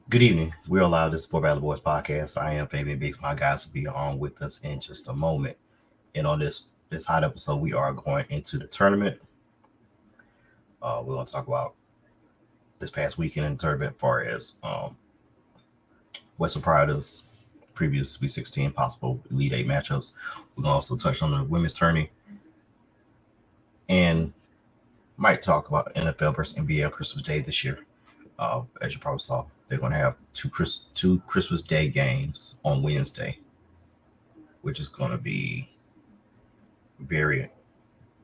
Good evening. We're allowed this for Battle Boys podcast. I am Fabian Biggs. My guys will be on with us in just a moment. And on this hot episode, we are going into the tournament. We're going to talk about this past weekend in the tournament, as far as Western Priorities, previous Sweet 16, possible Elite Eight matchups. We're going to also touch on the women's tourney and might talk about NFL versus NBA on Christmas Day this year. As you probably saw, they're going to have two Christmas Day games on Wednesday, which is going to be very,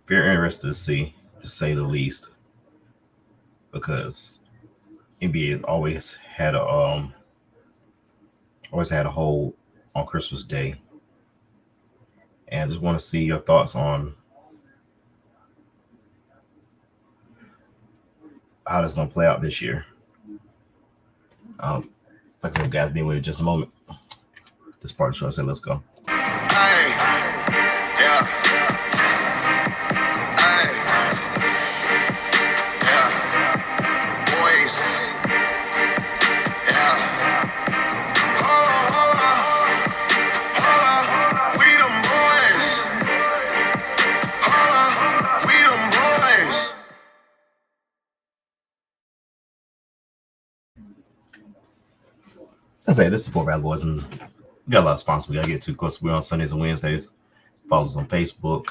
very interesting to see, to say the least, because NBA has always had a hold on Christmas Day, and I just want to see your thoughts on how that's going to play out this year. Like I said, guys, being with you in just a moment. This part of the show, I said, let's go. Hey, yeah. Hey, yeah. Boys, yeah. Hold on. We them boys. Hold on. We them boys. I say this is for Battle Boys, and we got a lot of sponsors we got to get to. Of course, we're on Sundays and Wednesdays. Follow us on Facebook.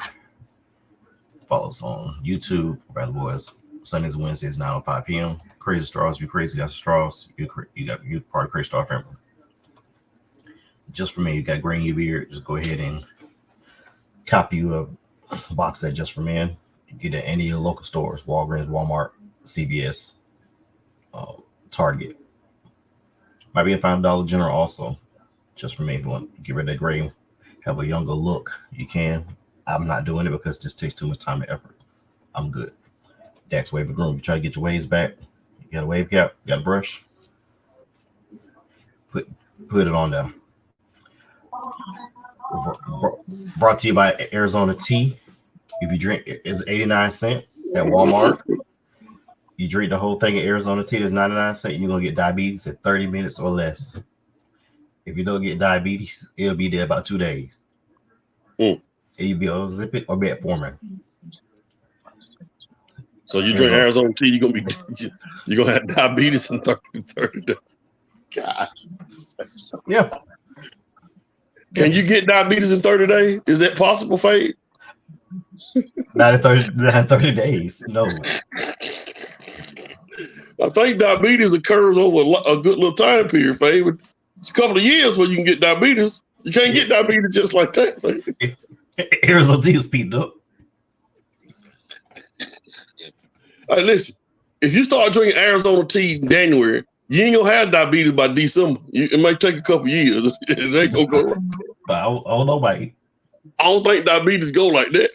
Follow us on YouTube for Battle Boys. Sundays and Wednesdays, 9 to 5 p.m. Crazy Straws. You crazy, got straws. You part of Crazy Star family. Just for me, you got green your beard. Just go ahead and copy you a box set just for men. You get it at any of your local stores: Walgreens, Walmart, CVS, Target. Might be a $5 General also, just for me. If you want to get rid of that gray, have a younger look, you can. I'm not doing it because it just takes too much time and effort. I'm good. Dax Wave and Groom. You try to get your waves back. You got a wave cap, you got a brush. Put it on there. Brought to you by Arizona Tea. If you drink, it's 89 cents at Walmart. You drink the whole thing of Arizona Tea, that's 99 cents, you're going to get diabetes in 30 minutes or less. If you don't get diabetes, it'll be there about 2 days. And you'll be able to zip it or be at Foreman. So you drink Arizona Tea, you're gonna have diabetes in 30 days. God. Yeah. Can you get diabetes in 30 days? Is that possible, Fade? Not in 30 days. No. I think diabetes occurs over a good little time period, Fade. It's a couple of years where you can get diabetes. You can't get diabetes just like that, Fade. Arizona Tea is speeding up. Hey, listen, if you start drinking Arizona Tea in January, you ain't gonna have diabetes by December. It might take a couple years. It ain't gonna go right. But I don't know, Mike. I don't think diabetes go like that.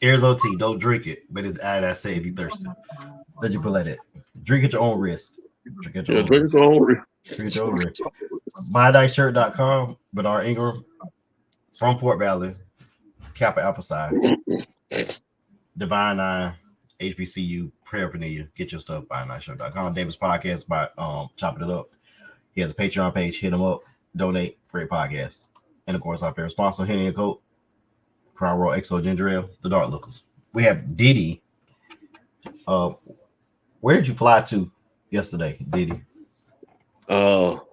Arizona Tea, don't drink it. But it's I say if you're thirsty. Let you play that. Drink at your own risk. Drink at your own risk. Drink at your own risk. BuyDiceShirt.com, Bernard Ingram from Fort Valley, Kappa Alpha Psi, Divine Nine, HBCU, Prayer for you. Get your stuff, BuyDiceShirt.com. Davis Podcast by Chopping It Up. He has a Patreon page. Hit him up. Donate for a podcast. And of course, our favorite sponsor, Henny and Coat, Crown Royal XO Ginger Ale, the Dark Lookers. We have Diddy. Where did you fly to yesterday, Diddy? You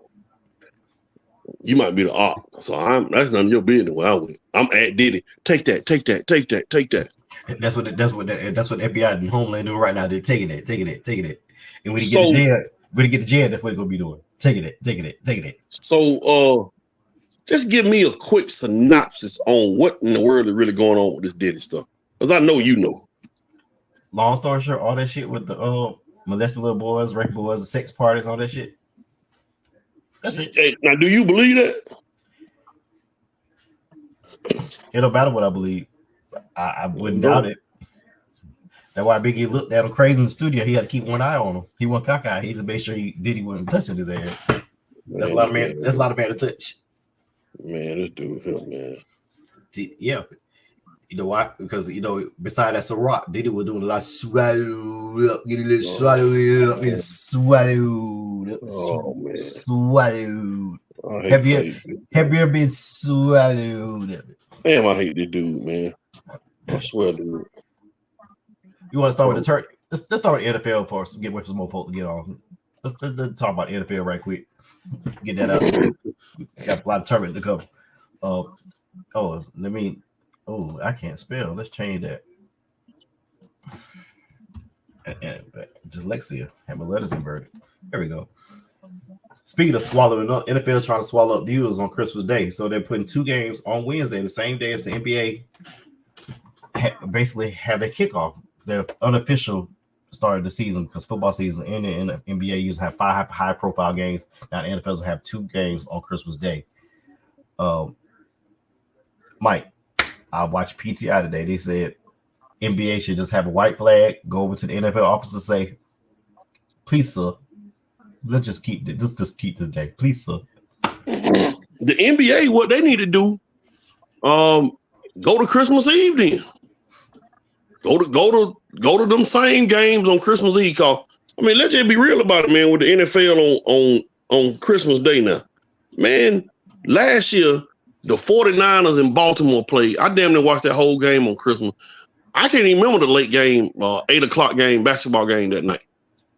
might be the op, so that's none of your business where I went. I'm at Diddy. Take that. That's what FBI and Homeland doing right now. They're taking it. And when you get to jail, that's what they're gonna be doing. Taking it. So just give me a quick synopsis on what in the world is really going on with this Diddy stuff. Because I know you know. Long story short, all that shit with the molesting little boys, wrecking boys, sex parties, all that shit. That's it. Hey, now, do you believe that? It don't matter what I believe. I wouldn't doubt it. That's why Biggie looked at him crazy in the studio. He had to keep one eye on him. He wasn't cockeyed. He had to make sure Diddy wasn't touching his ass. That's a lot of man. That's a lot of man to touch. Man, this dude here, man. Yeah. You know why? Because beside that Ciroc, Diddy was doing a lot of swallow up, get a little swallow up, get swallowed up, Oh man, swallowed. I hate Have Faith. you ever been swallowed up? Damn, I hate this dude, man. I swear, dude. You want to start with the turkey? Let's start with NFL for us. Get away from some more folk to get on. Let's talk about NFL right quick. Get that out. Got a lot of tournament to cover. I can't spell. Let's change that. Dyslexia. Have my letters inverted. There we go. Speaking of swallowing up, NFL trying to swallow up viewers on Christmas Day. So they're putting 2 games on Wednesday, the same day as the NBA basically have their kickoff. Their unofficial start of the season because football season ended and the NBA used to have 5 high-profile games. Now the NFL will have 2 games on Christmas Day. Mike, I watched PTI today. They said NBA should just have a white flag, go over to the NFL office and say, please, sir, let's just keep this day. Please, sir. The NBA, what they need to do, go to Christmas Eve then. Go to them same games on Christmas Eve. Cause I mean, let's just be real about it, man. With the NFL on Christmas Day now, man. Last year, the 49ers in Baltimore played. I damn near watched that whole game on Christmas. I can't even remember the late game, 8:00 game, basketball game that night.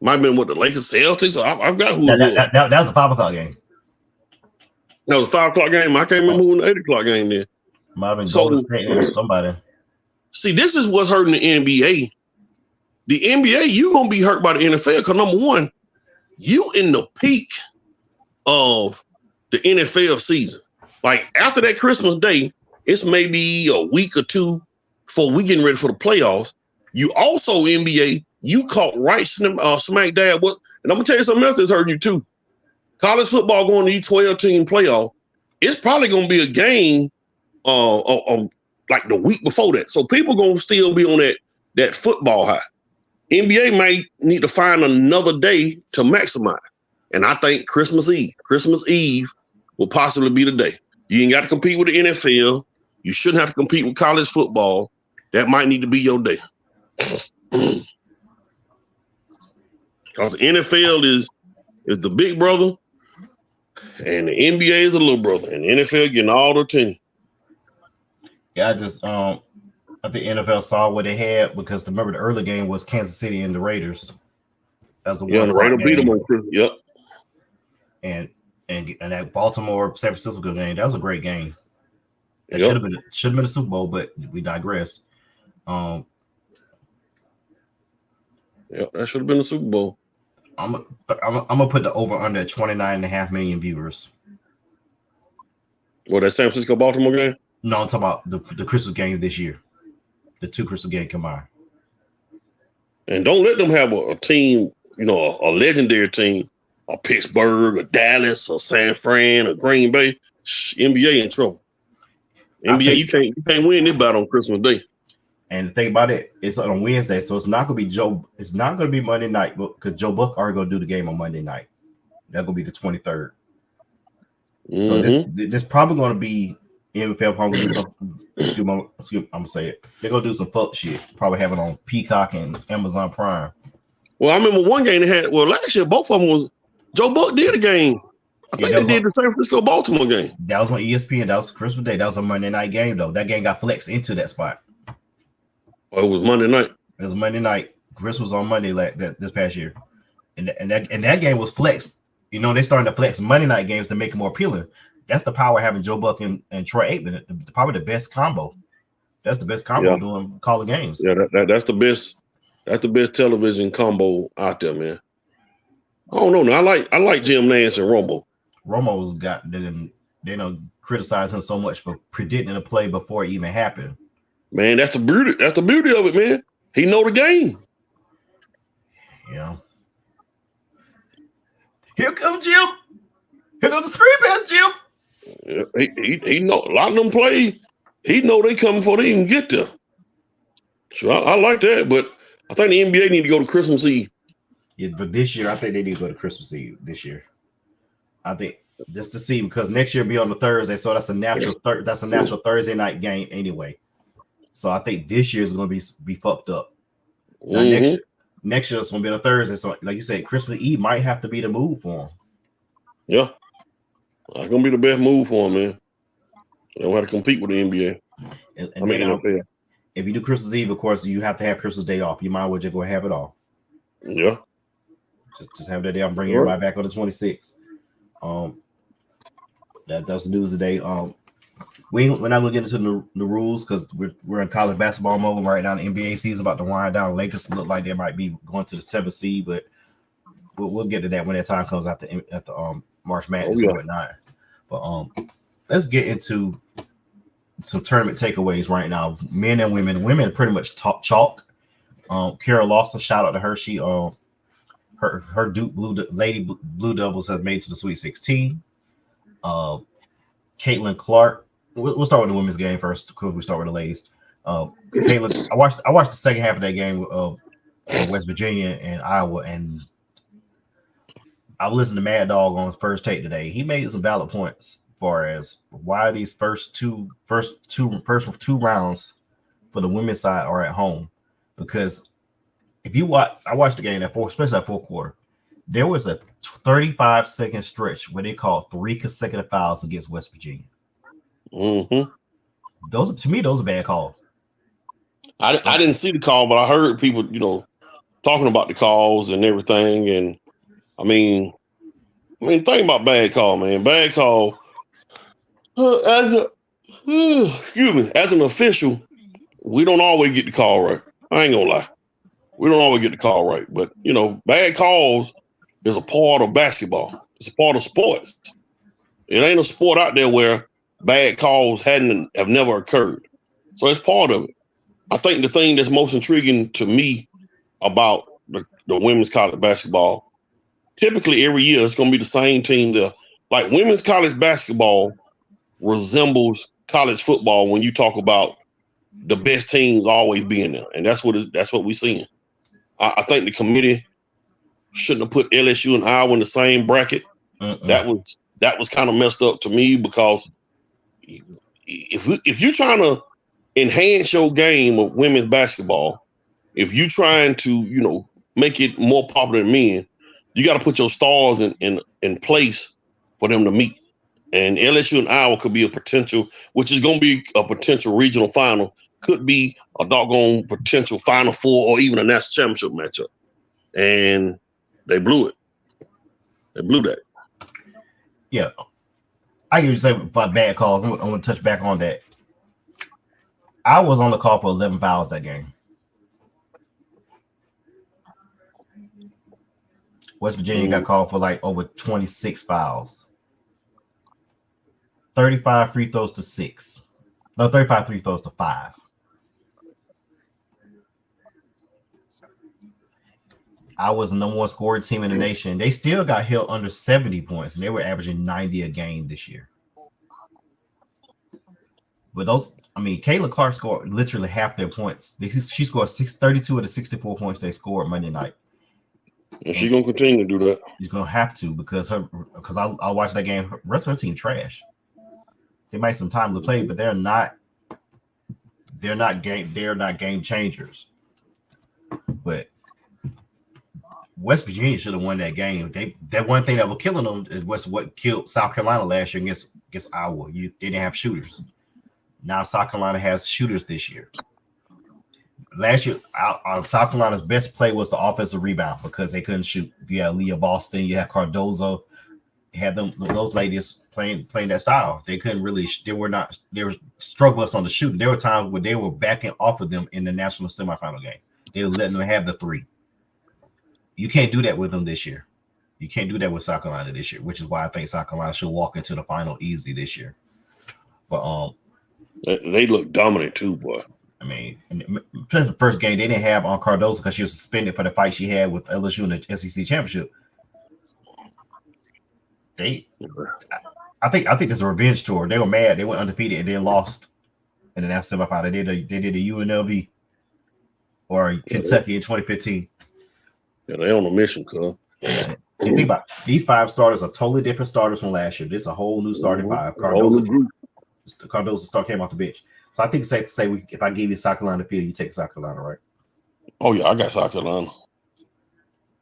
Might have been with the Lakers, Celtics. I've got who that was a 5:00 game. That was a 5:00 game. I can't remember who in the 8:00 game then. Might have been Golden State or somebody. See, this is what's hurting the NBA. The NBA, you gonna be hurt by the NFL because number one, you in the peak of the NFL season. Like after that Christmas Day, it's maybe a week or 2 before we getting ready for the playoffs. You also NBA, you caught right smack dab. And I'm gonna tell you something else that's hurting you too. College football going to these 12-team playoff. It's probably gonna be a game like the week before that. So people gonna still be on that football high. NBA might need to find another day to maximize. And I think Christmas Eve will possibly be the day. You ain't got to compete with the NFL. You shouldn't have to compete with college football. That might need to be your day. Because the NFL is the big brother and the NBA is a little brother. And the NFL getting all the team. Yeah, I think NFL saw what they had because remember the early game was Kansas City and the Raiders. That's the the Raiders beat them on Christmas. Yep. And that Baltimore San Francisco game, that was a great game. It Yep. should have been a Super Bowl, but we digress. That should have been a Super Bowl. I'm gonna put the over under at 29.5 million viewers. What, that San Francisco Baltimore game? No, I'm talking about the Christmas game this year. The 2 Christmas games combined. And don't let them have a team, a legendary team, or Pittsburgh, or Dallas, or San Fran, or Green Bay. NBA in trouble. NBA, you can't win this battle on Christmas Day. And the thing about it, it's on Wednesday, so it's not gonna be It's not gonna be Monday night, because Joe Buck already gonna do the game on Monday night. That's gonna be the 23rd. Mm-hmm. So this probably gonna be NFL probably do something. I'm gonna say it. They're gonna do some fuck shit. Probably have it on Peacock and Amazon Prime. Well, I remember one game they had. Well, last year both of them was Joe Buck did a game. I think they did the San Francisco Baltimore game. That was on ESPN. That was Christmas Day. That was a Monday night game though. That game got flexed into that spot. Oh, it was Monday night. It was Monday night. Chris was on Monday this past year, and that game was flexed. They starting to flex Monday night games to make it more appealing. That's the power of having Joe Buck and Troy Aikman. Probably the best combo. That's the best combo doing calling games. Yeah, that's the best. That's the best television combo out there, man. I don't know. I like Jim Nance and Romo. Romo's got them. They criticize him so much for predicting a play before it even happened. Man, that's the beauty. That's the beauty of it, man. He know the game. Yeah. Here comes Jim. Here comes the screen man, Jim. Yeah, he know a lot of them play. He know they coming before they even get there. So I like that, but I think the NBA need to go to Christmas Eve. Yeah, but this year I think they need to go to Christmas Eve this year. I think just to see because next year will be on the Thursday, so that's a natural Thursday night game anyway. So I think this year is going to be fucked up. Now Mm-hmm. next year it's going to be on a Thursday. So like you said, Christmas Eve might have to be the move for them. Yeah, that's gonna be the best move for them, man. They don't have to compete with the NBA. And I mean then NFL. if you do Christmas Eve, of course, you have to have Christmas Day off. You might as well just go have it all. Yeah. Just have that day off and bring All right. everybody back on the 26th. That's the news today. We're not going to get into the rules because we're in college basketball mode right now. The NBA season about to wind down. Lakers look like they might be going to the 7th seed, but we'll get to that when that time comes at the March Madness and whatnot. But let's get into some tournament takeaways right now. Men and women. Women pretty much chalk. Kara Lawson, shout out to her. She her Duke Lady Blue Devils have made to the Sweet 16. Caitlin Clark. We'll start with the women's game first because we start with the ladies. Caitlin, I watched the second half of that game of West Virginia and Iowa, and I listened to Mad Dog on his first take today. He made some valid points as far as why these first two rounds for the women's side are at home. Because if you watch, I watched the game especially that fourth quarter. There was a 35-second stretch where they called 3 consecutive fouls against West Virginia. Mm-hmm. Those are bad calls. I didn't see the call, but I heard people, talking about the calls and everything. And I mean, think about bad call, man. Bad call. As an official, we don't always get the call right. I ain't gonna lie, we don't always get the call right. But bad calls is a part of basketball. It's a part of sports. It ain't a sport out there where bad calls have never occurred. So it's part of it. I think the thing that's most intriguing to me about the women's college basketball, typically every year it's going to be the same team there. Like women's college basketball resembles college football when you talk about the best teams always being there, and that's what we're seeing. I think the committee shouldn't have put LSU and Iowa in the same bracket. That was kind of messed up to me because if you're trying to enhance your game of women's basketball, if you're trying to make it more popular than men, you got to put your stars in place for them to meet. And LSU and Iowa could be a potential, which is going to be a potential regional final, could be a doggone potential Final Four or even a national championship matchup. And they blew it. They blew that. Yeah. I hear you say about bad calls. I'm going to touch back on that. I was on the call for 11 fouls that game. West Virginia got called for like over 26 fouls. 35 free throws to 6. No, 35 free throws to 5. I was the number one scoring team in the nation. They still got held under 70 points, and they were averaging 90 a game this year. But Caitlin Clark scored literally half their points. She scored 32 of the 64 points they scored Monday night. And she's gonna continue to do that. She's gonna have to because I watched that game. The rest of her team trash. They might some time to play, but they're not game changers. But West Virginia should have won that game. That one thing that was killing them is what killed South Carolina last year against Iowa. They didn't have shooters. Now South Carolina has shooters this year. Last year, South Carolina's best play was the offensive rebound because they couldn't shoot. You had Leah Boston, you had Cardozo, you had those ladies playing that style. They couldn't really. They were struggling on the shooting. There were times where they were backing off of them in the national semifinal game. They were letting them have the 3. You can't do that with them this year. You can't do that with South Carolina this year, which is why I think South Carolina should walk into the final easy this year. But they look dominant too, boy. I mean, the first game they didn't have on Cardozo because she was suspended for the fight she had with LSU in the SEC championship. I think this is a revenge tour. They were mad. They went undefeated and then lost in the national semifinal. They did a UNLV or Kentucky in 2015. Yeah, they on a mission, cuz. And think about it, these 5 starters are totally different starters from last year. This is a whole new starting 5. Cardozo came off the bench. So I think it's safe to say if I give you South Carolina field, you take South Carolina, right? Oh yeah, I got South Carolina.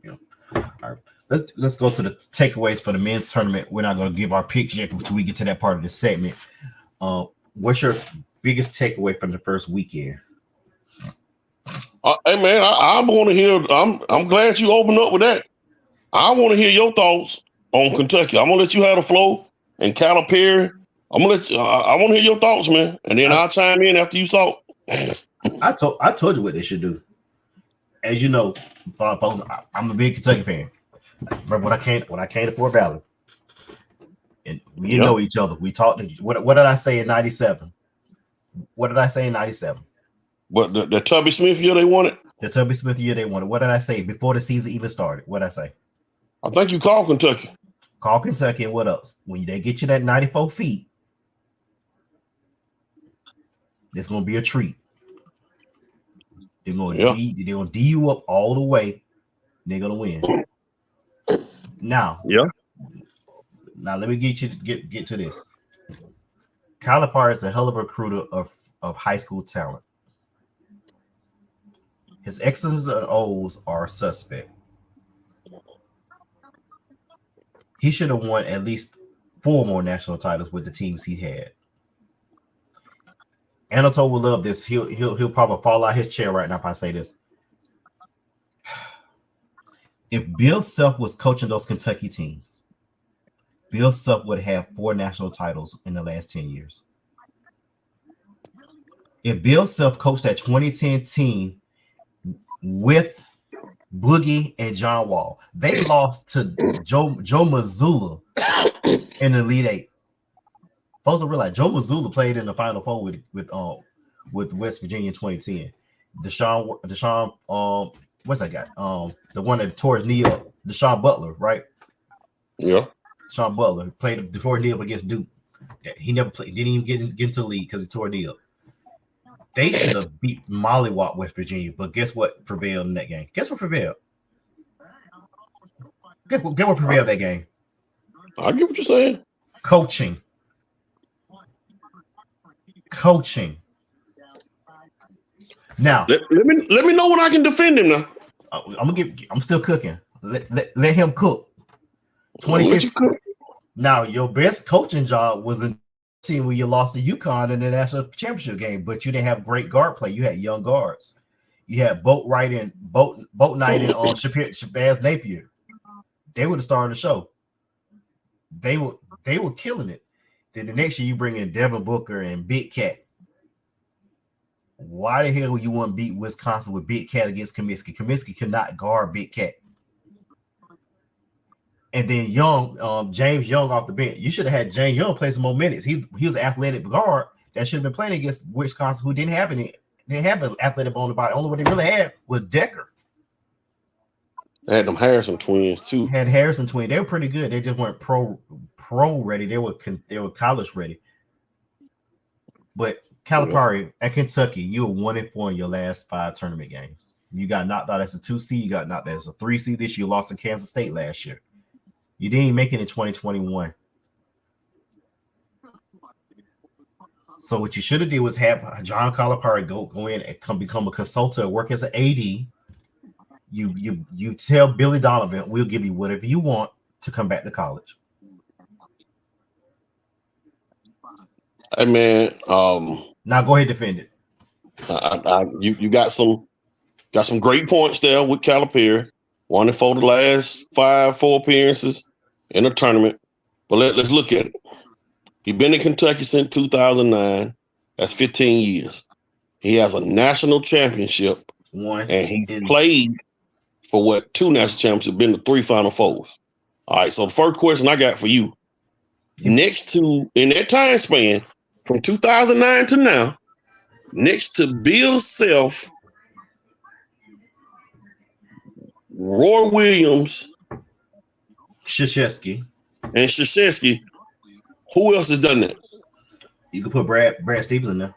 Yeah. All right. Let's go to the takeaways for the men's tournament. We're not going to give our picks yet until we get to that part of the segment. What's your biggest takeaway from the first weekend? Hey man, I want to hear. I'm glad you opened up with that. I want to hear your thoughts on Kentucky. I'm gonna let you have the flow and Calipari. I'm gonna let you. I want to hear your thoughts, man, and then I'll chime in after you talk. I told you what they should do. As you know, I'm a big Kentucky fan. Remember when I came to Fort Valley, and we know each other. We talked. What did I say in '97? What did I say in '97? What the Tubby Smith year they won it? The Tubby Smith year they won it. What did I say before the season even started? What did I say? I think you called Kentucky. Call Kentucky, and what else? When they get you that 94 feet, it's gonna be a treat. They're gonna D you up all the way. They're gonna win. Now, let me get to this. Calipari is a hell of a recruiter of high school talent. His X's and O's are suspect. He should have won at least 4 more national titles with the teams he had. Anatole will love this. He'll probably fall out his chair right now if I say this. If Bill Self was coaching those Kentucky teams, Bill Self would have 4 national titles in the last 10 years. If Bill Self coached that 2010 team with Boogie and John Wall, they lost to Joe Mazzulla in the Elite Eight. Folks don't realize Joe Mazzulla played in the Final Four with West Virginia in 2010. Deshaun, what's that guy? The one that tore his knee up, Deshaun Butler, right? Yeah. Deshaun Butler played before knee up against Duke. He never played, didn't even get into the league because he tore a knee up. They should have beat Mollywop West Virginia, but guess what prevailed in that game? Guess what prevailed? Guess what prevailed that game? I get what you're saying. Coaching. Now, let me know when I can defend him now. I'm still cooking. Let him cook. 2015. Now, your best coaching job was in team where you lost to UConn in the national championship game, but you didn't have great guard play. You had young guards. You had Boat Knight and Shabazz Napier. They would have started the show. They were killing it. Then the next year you bring in Devin Booker and Big Cat. Why the hell would you want to beat Wisconsin with Big Cat against Comiskey? Comiskey cannot guard Big Cat. And then James Young off the bench. You should have had James Young play some more minutes. He was an athletic guard that should have been playing against Wisconsin, who didn't have an athletic bone in the body. Only what they really had was Decker. They had them Harrison twins too. Had Harrison twins. They were pretty good. They just weren't pro ready. They were college ready. But Calipari at Kentucky, you were 1-4 in your last 5 tournament games. You got knocked out as a 2 seed. You got knocked out as a 3 seed this year. You lost to Kansas State last year. You didn't even make it in 2021. So what you should have did was have John Calipari go in and become a consultant, work as an AD. You tell Billy Donovan, we'll give you whatever you want to come back to college. Hey man, now go ahead, defend it. You got some great points there with Calipari. 1-4 the last 4 appearances in a tournament. But let's look at it. He's been in Kentucky since 2009. That's 15 years. He has a national championship. And he played for 2 national championships, been to 3 Final Fours. All right, so the first question I got for you, next to, in that time span, from 2009 to now, next to Bill Self, Roy Williams, Krzyzewski, who else has done that? You can put Brad Stevens in there.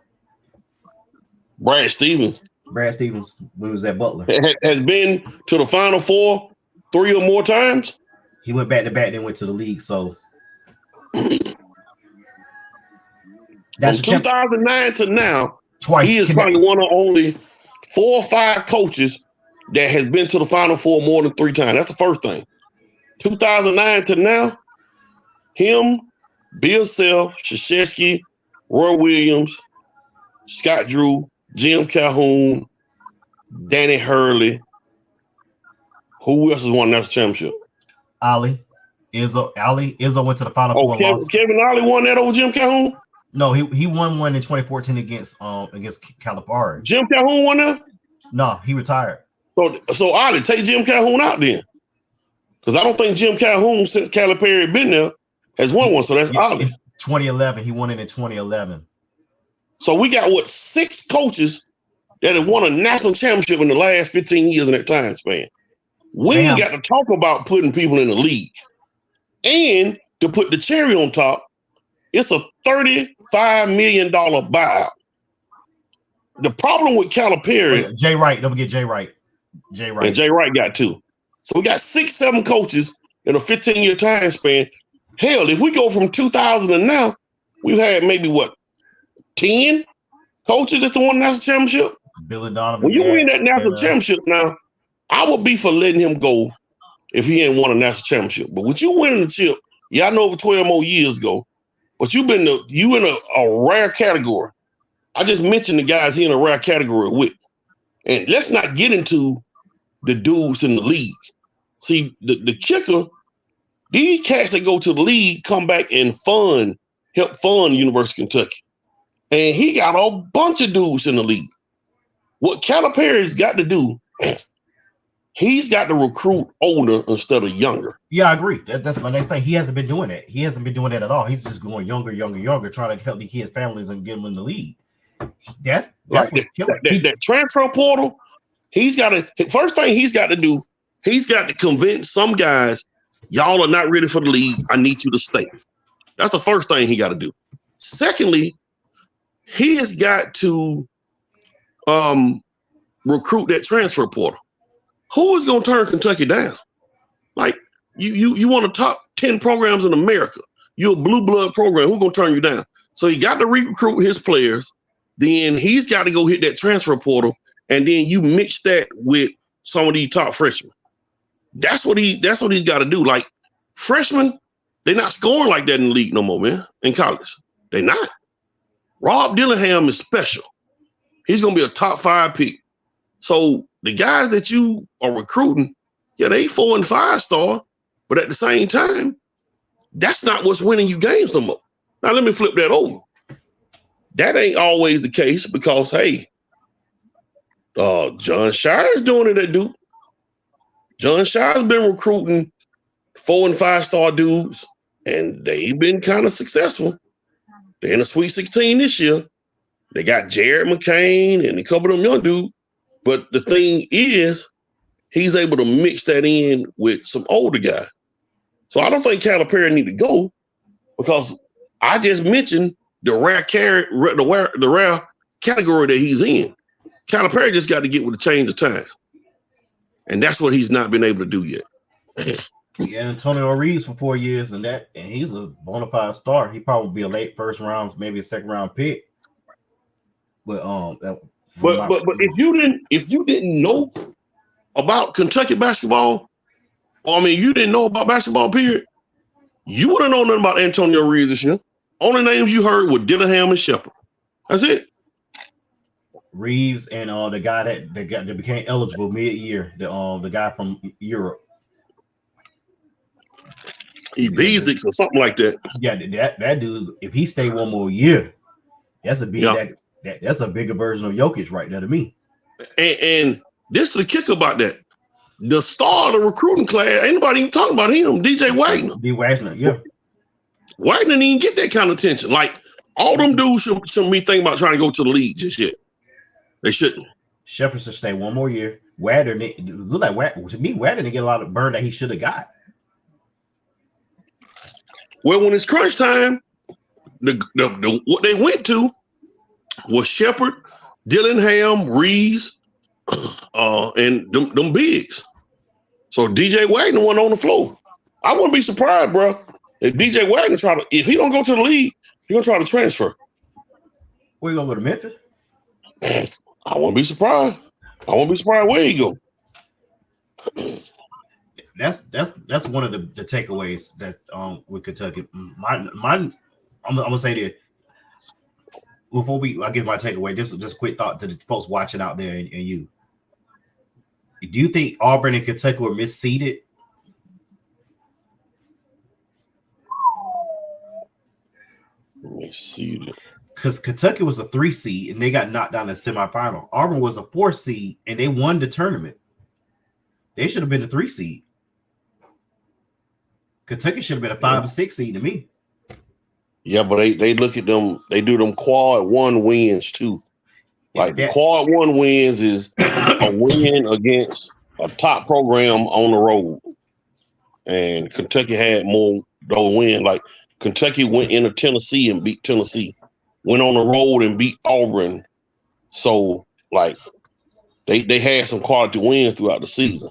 Brad Stevens, when he was at Butler, has been to the Final Four 3 or more times. He went back to back, then went to the league. So From 2009 to now, twice. he is probably one of only 4 or 5 coaches that has been to the Final Four more than 3 times. That's the first thing. 2009 to now, him, Bill Self, Krzyzewski, Roy Williams, Scott Drew, Jim Calhoun, Danny Hurley. Who else has won that championship? Ollie. Izzo went to the Final Four. Kevin Ollie won that over Jim Calhoun? No, he won one in 2014 against Calipari. Jim Calhoun won that? No, he retired. So Ollie, take Jim Calhoun out then. Because I don't think Jim Calhoun, since Calipari been there, has won one. So that's Ollie. 2011. He won it in 2011. So we got 6 coaches that have won a national championship in the last 15 years in that time span. We ain't got to talk about putting people in the league. And to put the cherry on top, it's a $35 million buyout. The problem with Calipari... Jay Wright. Don't forget Jay Wright. And Jay Wright got 2. So we got 6, 7 coaches in a 15-year time span. Hell, if we go from 2000 and now, we've had maybe 10 coaches that's won the national championship? Billy Donovan. When you win that national championship now, I would be for letting him go if he hadn't won a national championship. But with you winning the chip, I know over 12 more years ago, but you in a rare category. I just mentioned the guys he in a rare category with. And let's not get into the dudes in the league. See, the kicker, these cats that go to the league come back and help fund University of Kentucky. And he got a bunch of dudes in the league. What Calipari's got to do, he's got to recruit older instead of younger. Yeah, I agree. That's my next thing. He hasn't been doing that. He hasn't been doing that at all. He's just going younger, trying to help the kids' families and get them in the league. That's what's killing. That transfer portal, first thing he's got to do, he's got to convince some guys, y'all are not ready for the league. I need you to stay. That's the first thing he got to do. Secondly, he has got to recruit that transfer portal. Who is going to turn Kentucky down? Like, you want the top 10 programs in America. You're a blue blood program. Who's going to turn you down? So he got to recruit his players. Then he's got to go hit that transfer portal. And then you mix that with some of these top freshmen. That's what he's got to do. Like, freshmen, they're not scoring like that in the league no more, man, in college. They're not. Rob Dillingham is special. He's going to be a top 5 pick. So the guys that you are recruiting, they 4 and 5 star, but at the same time, that's not what's winning you games no more. Now, let me flip that over. That ain't always the case because, hey, John Shire is doing it at Duke. John Shire's been recruiting 4 and 5 star dudes, and they've been kind of successful. They're in the Sweet 16 this year. They got Jared McCain and a couple of them young dudes. But the thing is, he's able to mix that in with some older guys. So I don't think Calipari need to go because I just mentioned the rare category that he's in. Calipari just got to get with a change of time. And that's what he's not been able to do yet. Yeah, Antonio Reeves for 4 years and he's a bona fide star. He probably be a late first round, maybe a second round pick. But if you didn't know about Kentucky basketball, you didn't know about basketball, period, you wouldn't know nothing about Antonio Reeves this year. Only names you heard were Dillingham and Shepard. That's it. Reeves and the guy that became eligible mid-year, the guy from Europe. Bezic or something like that. Yeah, that dude, if he stayed one more year, that's a big that's a bigger version of Jokic right there to me. And this is the kicker about that. The star of the recruiting class, ain't nobody even talking about him, DJ Wagner. Wagner, yeah. Wagner didn't even get that kind of attention. Like, all them dudes shouldn't be thinking about trying to go to the league just yet. They shouldn't. Shepard should stay one more year. Wagner, look like Wagner. To me, Wagner didn't get a lot of burn that he should have got. Well, when it's crunch time, what they went to was Shepard, Dillingham, Reeves, and them bigs. So DJ Wagner went on the floor. I wouldn't be surprised, bro, if DJ Wagner if he don't go to the league, he's gonna try to transfer. Where you gonna go to Memphis? I won't be surprised. I won't be surprised where he go. That's one of the takeaways that with Kentucky. I'm gonna say that before I give my takeaway. Just a quick thought to the folks watching out there and you. Do you think Auburn and Kentucky were misseeded? Misseeded. Because Kentucky was a 3 seed and they got knocked down in the semifinal. Auburn was a 4 seed and they won the tournament. They should have been a 3 seed. Kentucky should have been a 5 or 6 seed to me. Yeah, but they look at them. They do them quad 1 wins too. Like the quad 1 wins is a win against a top program on the road, and Kentucky had more those wins. Like Kentucky went into Tennessee and beat Tennessee, went on the road and beat Auburn. So like they had some quality wins throughout the season.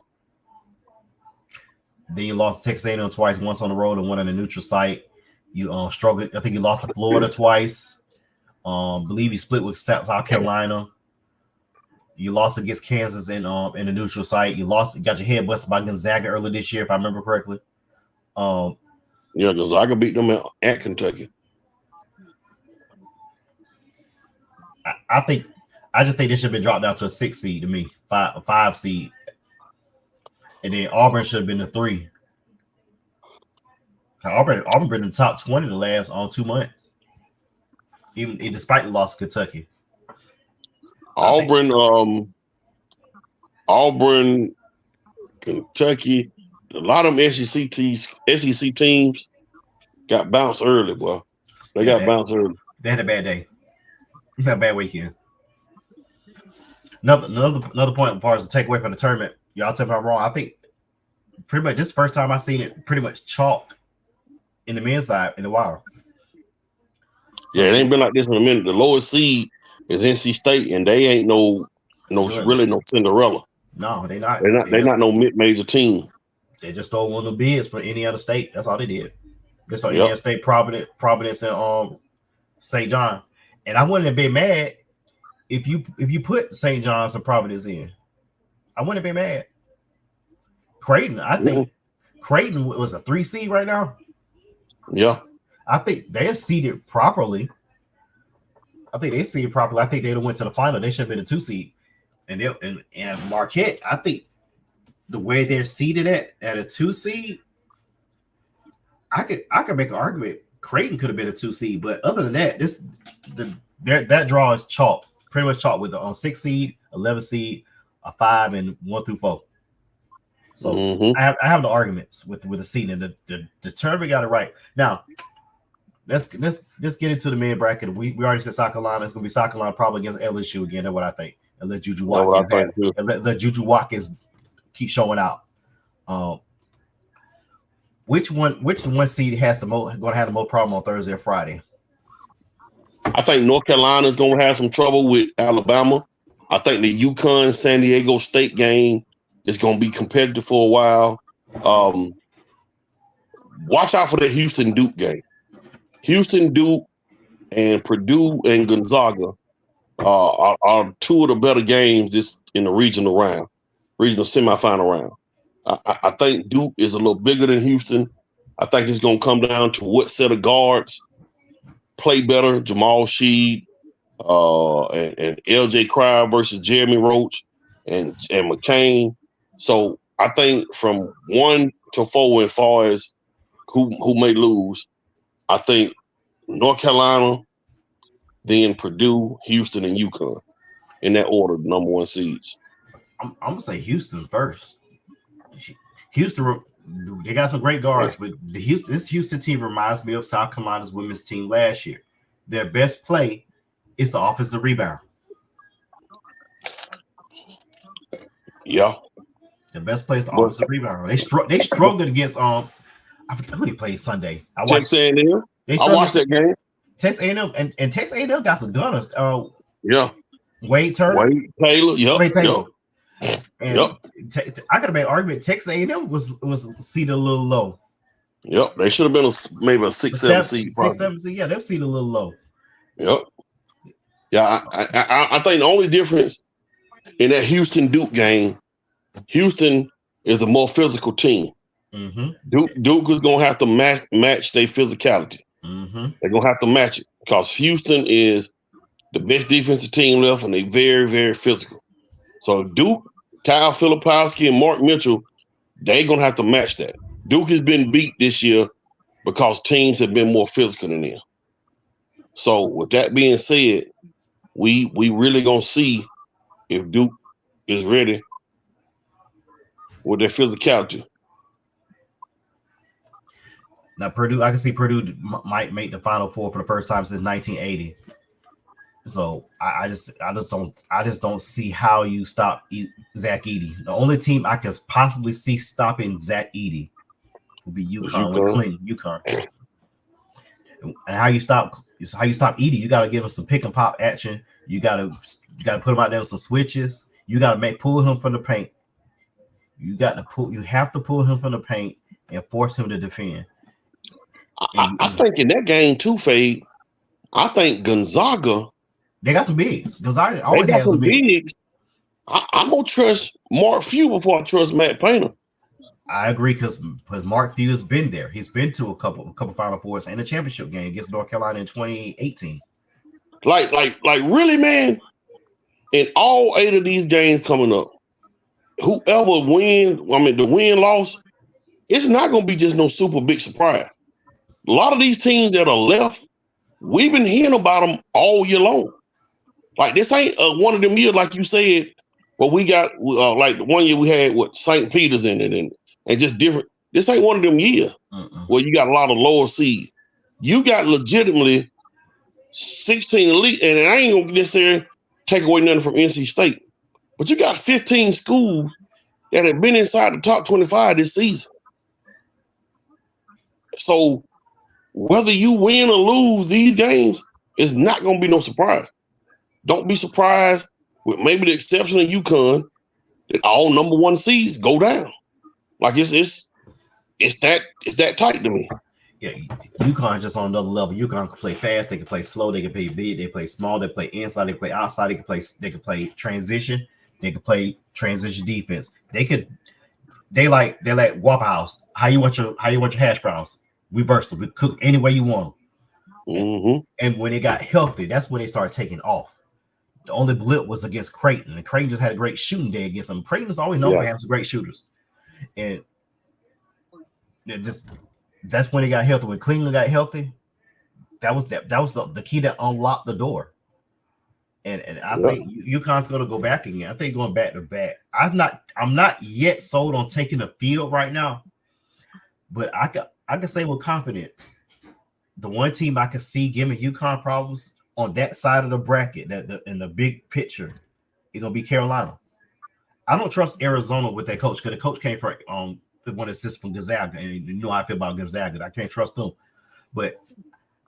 Then you lost to Texas A&M twice, once on the road and one on the neutral site. You struggled. I think you lost to Florida twice. Believe you split with South Carolina. You lost against Kansas in the neutral site. You got your head busted by Gonzaga earlier this year, if I remember correctly. Yeah, Gonzaga beat them at Kentucky. I just think they should have been dropped down to a 6 seed to me, a 5 seed, and then Auburn should have been a 3. Auburn been in the top 20 the last 2 months, even despite the loss of Kentucky. Auburn, Kentucky, a lot of them SEC teams got bounced early, boy. They got bounced early. They had a bad day. They had a bad weekend. Another point as far as the takeaway from the tournament, y'all tell me I'm wrong. I think pretty much this is the first time I've seen it pretty much chalk in the men's side in a while. So, yeah, it ain't been like this in a minute. The lowest seed is NC State, and they ain't really no Cinderella. No, they're not. They're not no mid-major team. They just stole one of the bids for any other state. That's all they did. They stole Indiana State, Providence, and St. John. And I wouldn't have been mad if you put St. John's and Providence in. I wouldn't have been mad. Creighton, I think Creighton was a 3 seed right now. Yeah. I think they're seeded properly. I think they'd have went to the final. They should have been a 2 seed. And Marquette, I think the way they're seeded at a 2 seed, I could make an argument Creighton could have been a 2 seed, but other than that, that draw is chalk, pretty much chalk with the 6 seed, 11 seed, a 5, and 1 through 4. So I have the arguments with the seed, and the tournament got it right. Now let's get into the mid bracket. We already said South Carolina. It's gonna be South Carolina probably against LSU again. That's what I think. And let Juju Watkins keep showing out. Which one seed has going to have the most problem on Thursday or Friday? I think North Carolina is going to have some trouble with Alabama. I think the UConn San Diego State game is going to be competitive for a while. Watch out for the Houston Duke game. Houston Duke and Purdue and Gonzaga are 2 of the better games this in the regional semifinal round. I think Duke is a little bigger than Houston. I think it's going to come down to what set of guards play better, Jamal Sheed and LJ Cryer versus Jeremy Roach and McCain. So I think from 1 to 4 as far as who may lose, I think North Carolina, then Purdue, Houston, and UConn in that order, the number 1 seeds. I'm going to say Houston first. Houston, they got some great guards, but this Houston team reminds me of South Carolina's women's team last year. Their best play is the offensive rebound. Yeah. The best play is the offensive rebound. They struggled against I forget who they played Sunday. I watched A&M. I watched that game. Texas A&M and Texas A&M got some gunners. Yeah. Wade Taylor. Yep. Wade Taylor. Yep. And I could have made an argument. Texas A&M was seated a little low. Yep, they should have been maybe a 6-7 seed. 6-7 seed. Yeah, they're seated a little low. Yep. Yeah, I think the only difference in that Houston Duke game, Houston is a more physical team. Mm-hmm. Duke is gonna have to match their physicality. Mm-hmm. They're gonna have to match it because Houston is the best defensive team left, and they very, very physical. So Duke, Kyle Filipowski, and Mark Mitchell, they're gonna have to match that. Duke has been beat this year because teams have been more physical than them. So with that being said, we really gonna see if Duke is ready with their physicality. Now Purdue, I can see Purdue might make the Final Four for the first time since 1980. So I just don't see how you stop Zach Edey. The only team I could possibly see stopping Zach Edey would be UConn with Clinton. UConn. And how you stop Edey? You got to give him some pick and pop action. You got to put him out there with some switches. You got to pull him from the paint. You have to pull him from the paint and force him to defend. I think in that game too, Fade. I think Gonzaga. They got some bigs. Gonzaga always has some bigs. I'm gonna trust Mark Few before I trust Matt Painter. I agree because Mark Few has been there. He's been to a couple Final Fours and a championship game against North Carolina in 2018. Like really, man. In all 8 of these games coming up, whoever the win-loss, it's not gonna be just no super big surprise. A lot of these teams that are left, we've been hearing about them all year long. Like this ain't one of them years, like you said, where we got like the one year we had with St. Peter's in it and just different. This ain't one of them years where you got a lot of lower seed. You got legitimately 16 elite, and I ain't gonna necessarily take away nothing from NC State, but you got 15 schools that have been inside the top 25 this season. So whether you win or lose these games, it's not gonna be no surprise. Don't be surprised with maybe the exception of UConn that all number 1 seeds go down. Like it's that tight to me. Yeah, UConn just on another level. UConn can play fast, they can play slow, they can play big, they play small, they play inside, they play outside, they can play transition, they can play transition defense. They like Waffle House. How you want your hash browns? Reverse them. We cook any way you want them. Mm-hmm. And when they got healthy, that's when they started taking off. The only blip was against Creighton, and Creighton just had a great shooting day against them. Creighton is always known for having some great shooters, and that's when they got healthy. When Cleveland got healthy, that was the key that unlocked the door. And I think UConn's going to go back again. I think going back to back. I'm not yet sold on taking the field right now, but I can say with confidence, the one team I can see giving UConn problems on that side of the bracket, that in the big picture, it's gonna be Carolina. I don't trust Arizona with that coach because the coach came from one assist from Gonzaga, and you know how I feel about Gonzaga. I can't trust them. But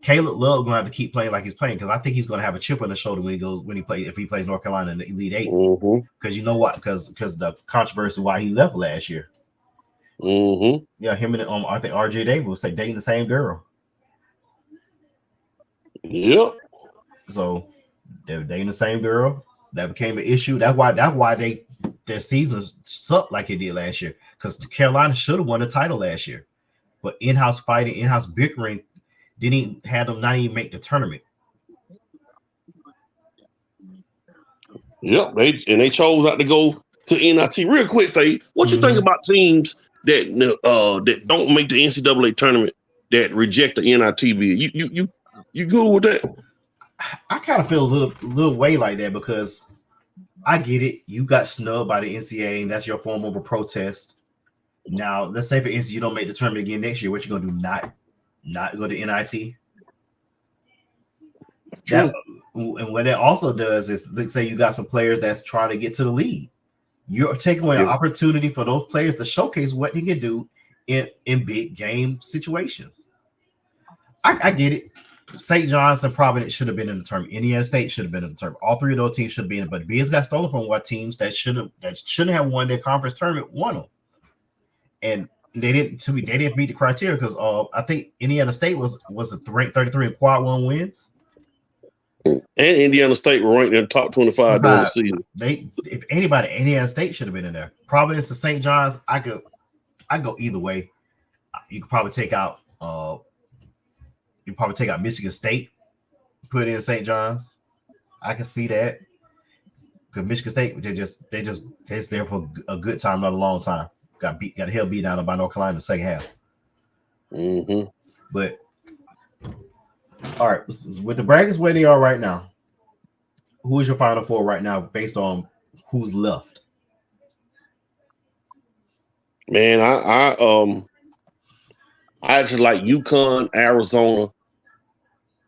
Caleb Love gonna have to keep playing like he's playing because I think he's gonna have a chip on the shoulder if he plays North Carolina in the Elite Eight. Because you know what? Because the controversy why he left last year. Mm-hmm. Yeah, him and I think RJ Davis will say dating the same girl. Yep. So they're dating the same girl. That became an issue. That's why their seasons sucked like it did last year. Because Carolina should have won the title last year, but in-house fighting, in-house bickering, didn't have them not even make the tournament. Yep. They chose not to go to NIT. Real quick, Faye, what you think about teams that don't make the NCAA tournament that reject the NIT bid? You good with that? I kind of feel a little way like that because I get it. You got snubbed by the NCAA, and that's your form of a protest. Now, let's say for instance you don't make the tournament again next year. What you gonna do? Not go to NIT? And what that also does is, let's say you got some players that's trying to get to the league. You're taking away an opportunity for those players to showcase what they can do in big game situations. I get it. St. John's and Providence should have been in the tournament. Indiana State should have been in the tournament. All 3 of those teams should have been in it, but bids got stolen from what teams that shouldn't have won their conference tournament won them. And they didn't meet the criteria because I think Indiana State was ranked 33 in quad 1 wins. And Indiana State were ranked in the top 25 during the season. If anybody, Indiana State should have been in there. Providence and St. John's, I go either way. You could probably take out Michigan State, put in St. John's. I can see that. Because Michigan State, they're just there for a good time, not a long time. Got the hell beat down by North Carolina in the second half. Mm-hmm. But all right, with the brackets where they are right now, who is your Final Four right now based on who's left? Man, I actually like UConn, Arizona.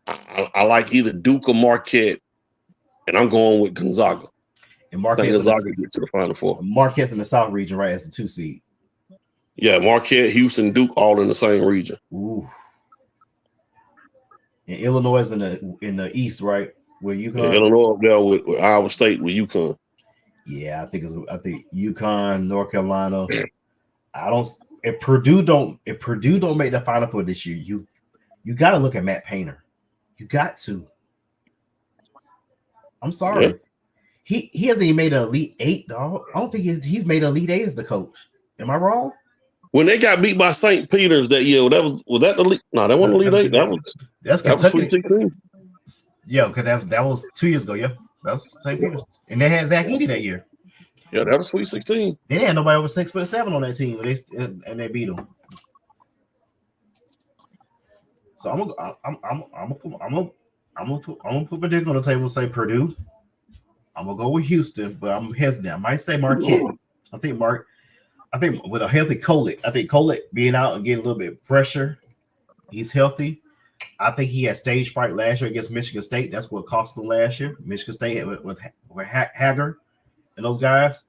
I like either Duke or Marquette, and I'm going with Gonzaga. And Marquette Gonzaga get to the Final Four. Marquette's in the South region, right? As the 2 seed. Yeah, Marquette, Houston, Duke, all in the same region. Ooh. And Illinois is in the East, right? Where UConn. Yeah, Illinois up there with Iowa State with UConn. Yeah, I think UConn, North Carolina. If Purdue don't make the Final Four this year, you got to look at Matt Painter. You got to. I'm sorry. Yeah. He hasn't even made an Elite 8, dog. I don't think he's made an Elite 8 as the coach. Am I wrong? When they got beat by St. Peter's that year, was that the Elite? No, that wasn't Elite 8. That was Sweet 16. Yeah, because that was 2 years ago. Yeah, that was St. Peter's, and they had Zach Edey that year. Yeah, that was Sweet 16. They didn't have nobody over 6'7" on that team, and they beat them. So I'm gonna put my dick on the table and say Purdue. I'm gonna go with Houston, but I'm hesitant. I might say Marquette. I think with a healthy Kolek, I think Kolek being out and getting a little bit fresher, he's healthy. I think he had stage fright last year against Michigan State. That's what cost them last year. Michigan State with Hager and those guys,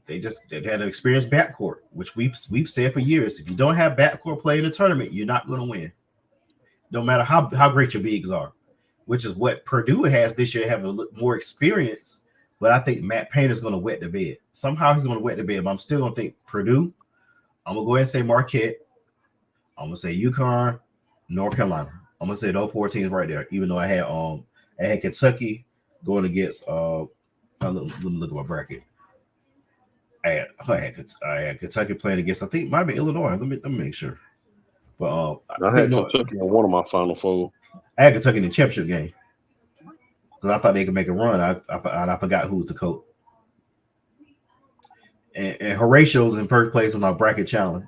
they had an experienced backcourt, which we've said for years. If you don't have backcourt play in the tournament, you're not going to win. No matter how great your bigs are, which is what Purdue has this year, have a little more experience. But I think Matt Painter's going to wet the bed. Somehow he's going to wet the bed, but I'm still going to think Purdue. I'm going to go ahead and say Marquette. I'm going to say UConn, North Carolina. I'm going to say those 4 teams right there, even though I had Kentucky going against let me look at my bracket. I had Kentucky playing against, I think it might be Illinois. Let me make sure. But I had Kentucky in one of my Final Four. I had Kentucky in the championship game because I thought they could make a run. I forgot who was the coach. And Horatio's in first place on our bracket challenge.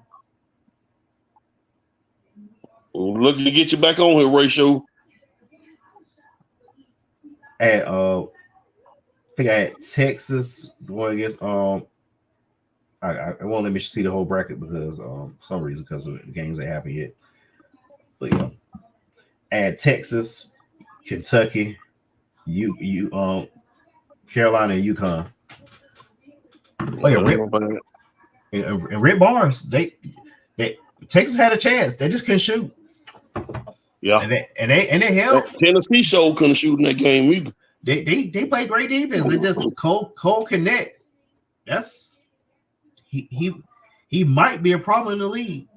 Looking to get you back on here, Horatio. I think I had Texas going against I won't let me see the whole bracket because for some reason because of the games that happened yet. But yeah, I had Texas, Kentucky, Carolina, and UConn. Oh yeah, and Rick Barnes. They Texas had a chance. They just couldn't shoot. Yeah, and they held. Tennessee show couldn't shoot in that game either. They play great defense. They just Cole Connect. That's he might be a problem in the league.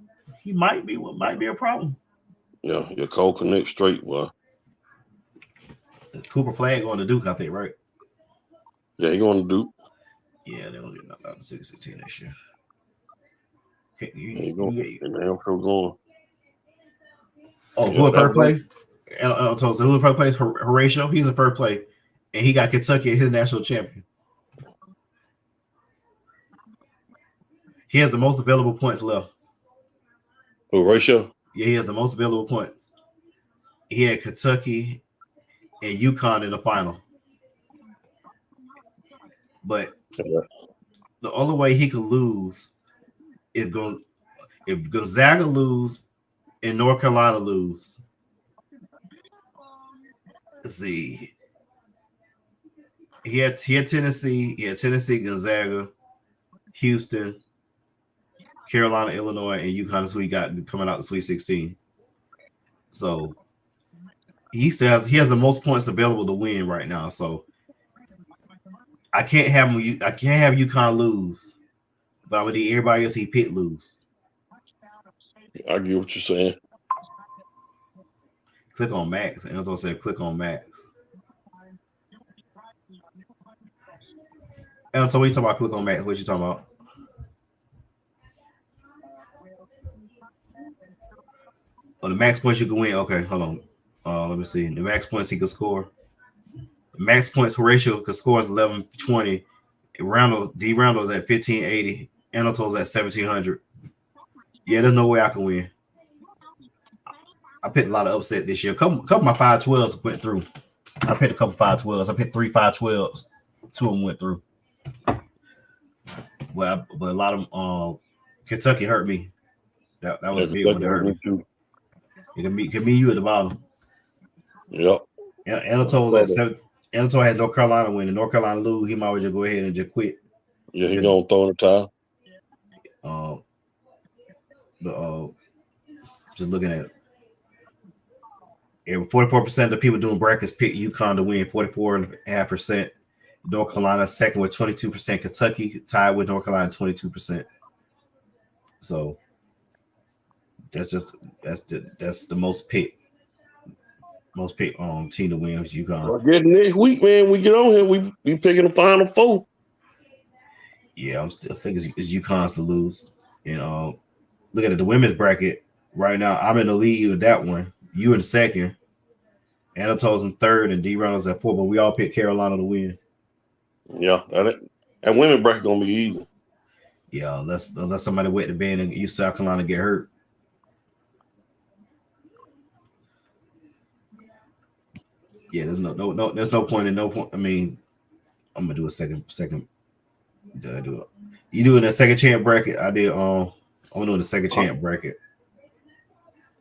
He might be a problem. Yeah, your Cole Connect straight, boy. Cooper Flag going to Duke, I think, right? Yeah, he going to Duke. Yeah, they're gonna get knocked out in 16 next year. Okay, going. Oh, who in first play? So who in first place? Horatio. He's in first play, and he got Kentucky as his national champion. He has the most available points left. Horatio? Yeah, he has the most available points. He had Kentucky and UConn in the final. But the only way he could lose if Gonzaga lose and North Carolina lose. Let's see. He had Tennessee, Gonzaga, Houston, Carolina, Illinois, and UConn is who he got coming out the Sweet 16. So he has the most points available to win right now. So I can't have UConn lose, but I'm gonna need everybody else he picked lose. I get what you're saying. Click on Max, and I was gonna say click on Max. And so what you talking about? Click on Max. What you talking about? Oh, the max points you can win. Okay, hold on. Let me see. The max points he could score. The max points ratio could score is 1120. Roundo's at 1580. Anatole's at 1700. Yeah, there's no way I can win. I picked a lot of upset this year. Couple of my 512s went through. I picked a couple 512s. I picked 3 512s. 2 of them went through. Well, but a lot of them, Kentucky hurt me. That was a big one that hurt me. Too. It can be you at the bottom. Yep. Anatole's at 7. Anatole has North Carolina winning. North Carolina lose. He might as well just go ahead and just quit. Yeah, he's gonna throw in the towel. Just looking at it. 44% of the people doing brackets pick UConn to win. 44.5%. North Carolina second with 22%. Kentucky tied with North Carolina 22%. So that's the most picked team to win is UConn. Well, I guess next week, man, we get on here. We picking the Final Four. Yeah, I think it's UConn's to lose. And look at it, the women's bracket right now. I'm in the lead with that one. You in second. Anatole's in third, and D Reynolds at 4. But we all picked Carolina to win. Yeah, that women's bracket gonna be easy. Yeah, unless somebody wet the bed and you South Carolina get hurt. Yeah, there's no point. I mean, I'm gonna do a second. Did I do it? You doing a second chance bracket? I did. I'm doing the second chance bracket.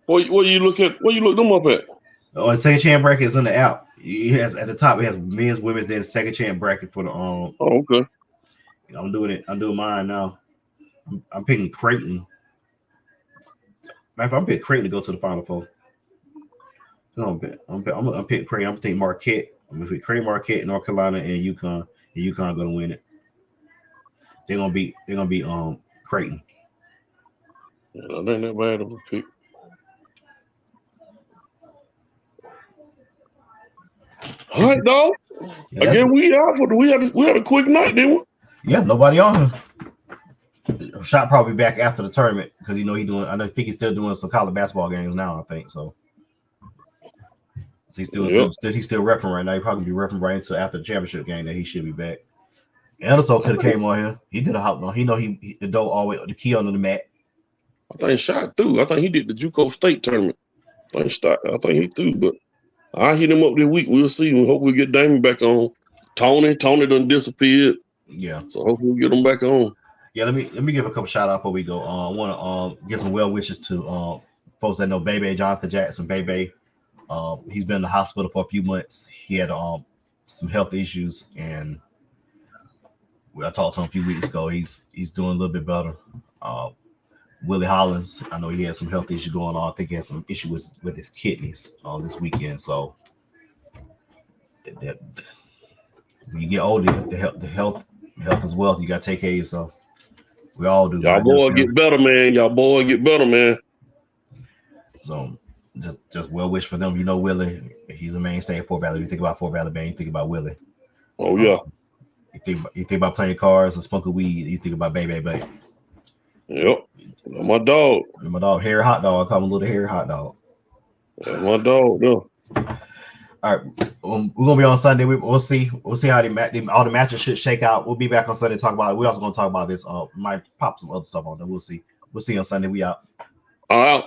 What you look them up at? Oh, the second chance bracket is in the app. It has at the top. It has men's, women's, then second chance bracket for the Oh, okay. I'm doing it. I'm doing mine now. I'm picking Creighton. Matter of fact, I'm picking Creighton to go to the Final Four. I'm picking Creighton. I'm thinking Marquette. I'm gonna pick Creighton, Marquette, North Carolina, and UConn. And UConn gonna win it. They're gonna beat Creighton. Yeah, that ain't that bad of a pick. All right, dog. Yeah, again, we had a quick night, didn't we? Yeah, nobody on him. Shot probably back after the tournament because I think he's still doing some college basketball games now. I think so. He's still refereeing right now. He probably be refereeing right into after the championship game that he should be back. Anatole could have came on here. He could have hopped on. He know he the door always the key under the mat. I think he shot through. I think he did the JUCO state tournament. I think he threw, but I hit him up this week. We'll see. We hope we get Damon back on. Tony done disappeared. Yeah. So hopefully we get him back on. Yeah, let me give a couple shout out before we go. I want to get some well wishes to folks that know Bebe, Jonathan Jackson. Bebe, he's been in the hospital for a few months. He had some health issues, and I talked to him a few weeks ago. He's doing a little bit better. Willie Hollins, I know he had some health issues going on. I think he had some issues with his kidneys this weekend. So that when you get older, the health is wealth. You got to take care of yourself. We all do. Y'all boy get better, man. So just well wish for them. You know, Willie, he's a mainstay at Fort Valley. You think about Fort Valley, man. You think about Willie. Oh yeah. You think about playing cards and smoking weed. You think about Baby. Yep. My dog. Hairy Hot Dog. I call him Little Hairy Hot Dog. My dog. Yeah. All right, we're gonna be on Sunday. We'll see how all the matches should shake out. We'll be back on Sunday to talk about it. We're also gonna talk about this. Might pop some other stuff on there. We'll see. We'll see you on Sunday. We out. All right.